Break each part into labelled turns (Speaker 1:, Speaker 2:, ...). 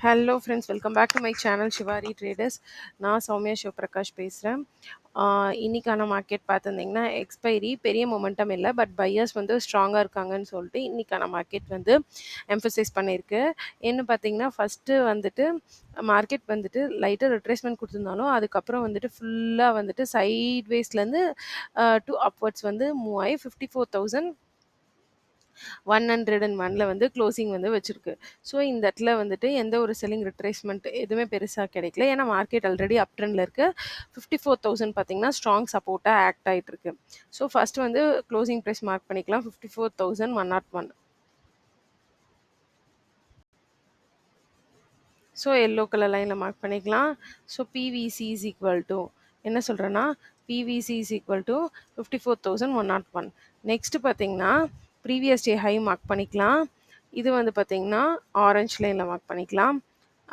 Speaker 1: Hello friends, welcome back to my channel Shivari traders. நான் சௌமியா சிவபிரகாஷ் பேசுகிறேன். இன்னைக்கான மார்க்கெட் பார்த்துருந்தீங்கன்னா எக்ஸ்பைரி பெரிய மொமெண்டம் இல்லை, பட் பையர்ஸ் வந்து ஸ்ட்ராங்காக இருக்காங்கன்னு சொல்லிட்டு இன்னைக்கான மார்க்கெட் வந்து எம்ஃபசைஸ் பண்ணியிருக்கு. என்ன பார்த்தீங்கன்னா, ஃபஸ்ட்டு வந்துட்டு மார்க்கெட் வந்துட்டு லைட்டாக ரிட்ரேஸ்மெண்ட் கொடுத்துருந்தாலும் அதுக்கப்புறம் வந்துட்டு ஃபுல்லாக வந்துட்டு சைட் வேஸ்லேருந்து டு அப்வர்ட்ஸ் வந்து மூவ் ஆகி 54,101ல வந்து க்ளோசிங் வந்து வச்சிருக்கு. ஸோ இந்த இடத்துல வந்துட்டு எந்த ஒரு செல்லிங் ரிட்ரேஸ்மெண்ட் எதுவுமே பெருசாக கிடைக்கல. ஏன்னா மார்க்கெட் ஆல்ரெடி அப் ட்ரெண்டில் இருக்கு. 54,000 பார்த்தீங்கன்னா ஸ்ட்ராங் சப்போர்ட்டாக ஆக்ட் ஆகிட்டு இருக்கு. ஸோ ஃபர்ஸ்ட் வந்து க்ளோசிங் ப்ரைஸ் மார்க் பண்ணிக்கலாம் 54,101. ஸோ எல்லோ கலர் லைனில் மார்க் பண்ணிக்கலாம். So PVC is equal to என்ன சொல்கிறேன்னா, PVC is equal to 54,101. Next பார்த்தீங்கன்னா ப்ரீவியஸ் டே ஹை மார்க் பண்ணிக்கலாம். இது வந்து பார்த்தீங்கன்னா ஆரஞ்ச் லைனில் மார்க் பண்ணிக்கலாம்.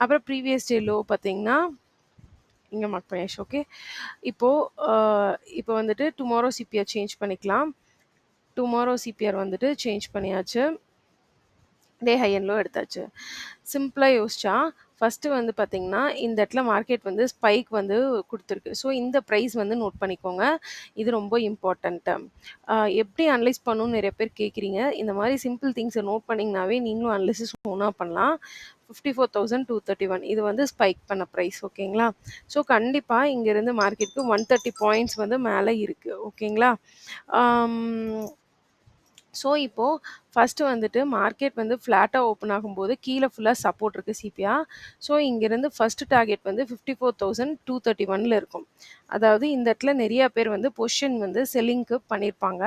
Speaker 1: அப்புறம் ப்ரீவியஸ் டே லோ பார்த்தீங்கன்னா இங்கே மார்க் பண்ணியாச்சு. ஓகே, இப்போ வந்துட்டு டுமாரோ சிபிஆர் சேஞ்ச் பண்ணிக்கலாம். டுமாரோ சிபிஆர் வந்துட்டு சேஞ்ச் பண்ணியாச்சு. டே ஹை அண்ட் லோ எடுத்தாச்சு. சிம்பிளாக யோசிச்சா ஃபஸ்ட்டு வந்து பார்த்தீங்கன்னா இந்த இடத்துல மார்க்கெட் வந்து ஸ்பைக் வந்து கொடுத்துருக்கு. ஸோ இந்த ப்ரைஸ் வந்து நோட் பண்ணிக்கோங்க, இது ரொம்ப இம்பார்ட்டண்ட்டு. எப்படி அனலைஸ் பண்ணணும்னு நிறைய பேர் கேட்குறீங்க. இந்த மாதிரி சிம்பிள் திங்ஸை நோட் பண்ணிங்கனாவே நீங்களும் அனலிசிஸ் ஓனாக பண்ணலாம். 54,231 இது வந்து ஸ்பைக் பண்ண ப்ரைஸ். ஓகேங்களா? ஸோ கண்டிப்பாக இங்கேருந்து மார்க்கெட்டுக்கு 130 பாயிண்ட்ஸ் வந்து மேலே இருக்குது. ஓகேங்களா? ஸோ இப்போது ஃபஸ்ட்டு வந்துட்டு மார்க்கெட் வந்து ஃப்ளாட்டாக ஓப்பன் ஆகும்போது கீழே ஃபுல்லாக சப்போர்ட் இருக்குது சிபிஆ. ஸோ இங்கேருந்து ஃபஸ்ட்டு டார்கெட் வந்து 54,231 இருக்கும். அதாவது இந்த இடத்துல நிறையா பேர் வந்து பொசிஷன் வந்து செல்லிங்க்கு பண்ணியிருப்பாங்க.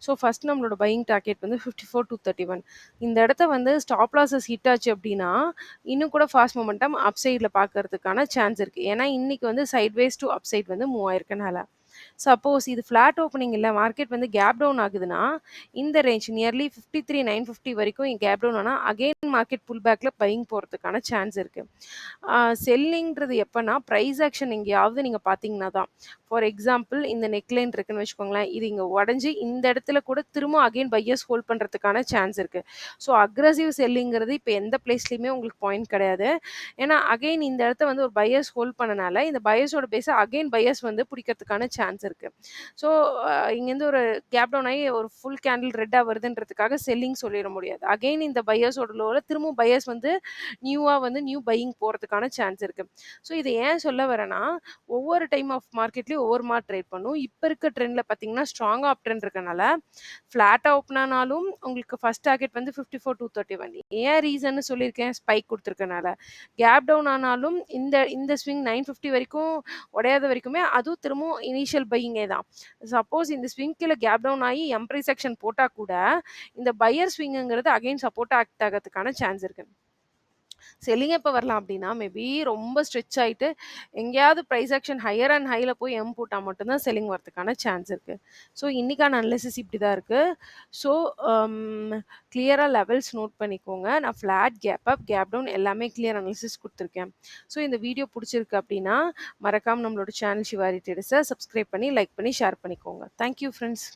Speaker 1: ஸோ ஃபஸ்ட் நம்மளோட பையிங் டார்கெட் வந்து 54,231. இந்த இடத்த வந்து ஸ்டாப் லாஸஸ் ஹிட் ஆச்சு அப்படின்னா இன்னும் கூட ஃபாஸ்ட் மொமெண்டம் அப் சைடில் பார்க்கறதுக்கான சான்ஸ் இருக்குது. ஏன்னா இன்றைக்கி வந்து சைட்வேஸ் டு அப் சைட் வந்து மூவ் ஆயிருக்கனால. சப்போஸ் இது ஃப்ளாட் ஓப்பனிங் இல்லை, மார்க்கெட் வந்து கேப் டவுன் ஆகுதுன்னா இந்த ரேஞ்ச் நியர்லி 53,950 வரைக்கும் கேப் டவுன் ஆனால் அகெயின் மார்க்கெட் புல் பேக்கில் பையிங் போகிறதுக்கான சான்ஸ் இருக்குது. செல்லிங்கிறது எப்போனா ப்ரைஸ் ஆக்ஷன் எங்கேயாவது நீங்கள் பார்த்தீங்கன்னா தான். ஃபார் எக்ஸாம்பிள் இந்த நெக்லைன் இருக்குன்னு வச்சுக்கோங்களேன், இது இங்கே உடஞ்சி இந்த இடத்துல கூட திரும்ப அகெயின் பையர்ஸ் ஹோல்ட் பண்ணுறதுக்கான சான்ஸ் இருக்குது. ஸோ அக்ரஸிவ் செல்லிங்கிறது இப்போ எந்த பிளேஸ்லையுமே உங்களுக்கு பாயிண்ட் கிடையாது. ஏன்னா அகெயின் இந்த இடத்த வந்து ஒரு பையர்ஸ் ஹோல்ட் பண்ணனால இந்த பையர்ஸோட பேஸை அகெயின் பையர்ஸ் வந்து பிடிக்கிறதுக்கான சான்ஸ் இருக்குது. ஸோ இங்கேருந்து ஒரு கேப் டவுன் ஆகி ஒரு ஃபுல் கேண்டில் ரெட்டாக வருதுன்றதுக்காக செல்லிங் சொல்லிட முடியாது. அகெயின் இந்த பையர்ஸோட லோவில் திரும்பவும் பையர்ஸ் வந்து நியூவாக வந்து நியூ பையிங் போகிறதுக்கான சான்ஸ் இருக்குது. ஸோ இதை ஏன் சொல்ல வரேன்னா, ஒவ்வொரு டைம் ஆஃப் மார்க்கெட்லேயும் ஒவ்வொரு மாதிரி ட்ரேட் பண்ணும். இப்போ இருக்க ட்ரெண்டில் பார்த்தீங்கன்னா ஸ்ட்ராங்காக அப் ட்ரெண்ட் இருக்கனால ஃப்ளாட்டாக ஓப்பன் ஆனாலும் உங்களுக்கு ஃபஸ்ட் டார்கெட் வந்து 54,231. ஏன் ரீசன்னு சொல்லியிருக்கேன், ஸ்பைக் கொடுத்துருக்கனால. கேப் டவுன் ஆனாலும் இந்த இந்த ஸ்விங் 950 வரைக்கும் உடையாத வரைக்குமே அதுவும் திரும்பவும் இனிஷியல் பையிங்கே தான். சப்போஸ் இந்த ஸ்விங் கீழே கேப் டவுன் ஆகி எம்ப்ரை செக்ஷன் போட்டால் கூட இந்த பையர் ஸ்விங்குங்கிறது அகைன் சப்போர்ட் ஆக்ட் ஆகிறதுக்கான சான்ஸ் இருக்குது. செல்லிங் எப்போ வரலாம் அப்படின்னா மேபி ரொம்ப ஸ்ட்ரெச் ஆகிட்டு எங்கேயாவது ப்ரைஸ் ஆக்ஷன் ஹையர் அண்ட் ஹையில் போய் போட்டால் மட்டும்தான் செல்லிங் வரதுக்கான சான்ஸ் இருக்குது. ஸோ இன்றைக்கான அனலிசிஸ் இப்படி தான் இருக்குது. ஸோ கிளியராக லெவல்ஸ் நோட் பண்ணிக்கோங்க. நான் flat gap up gap down எல்லாமே கிளியர் அனலிசிஸ் கொடுத்துருக்கேன். ஸோ இந்த வீடியோ பிடிச்சிருக்கு அப்படின்னா மறக்காமல் நம்மளோட சேனல் ஷிவாரி ட்ரேடர்ஸை சப்ஸ்கிரைப் பண்ணி லைக் பண்ணி ஷேர் பண்ணிக்கோங்க. Thank you friends.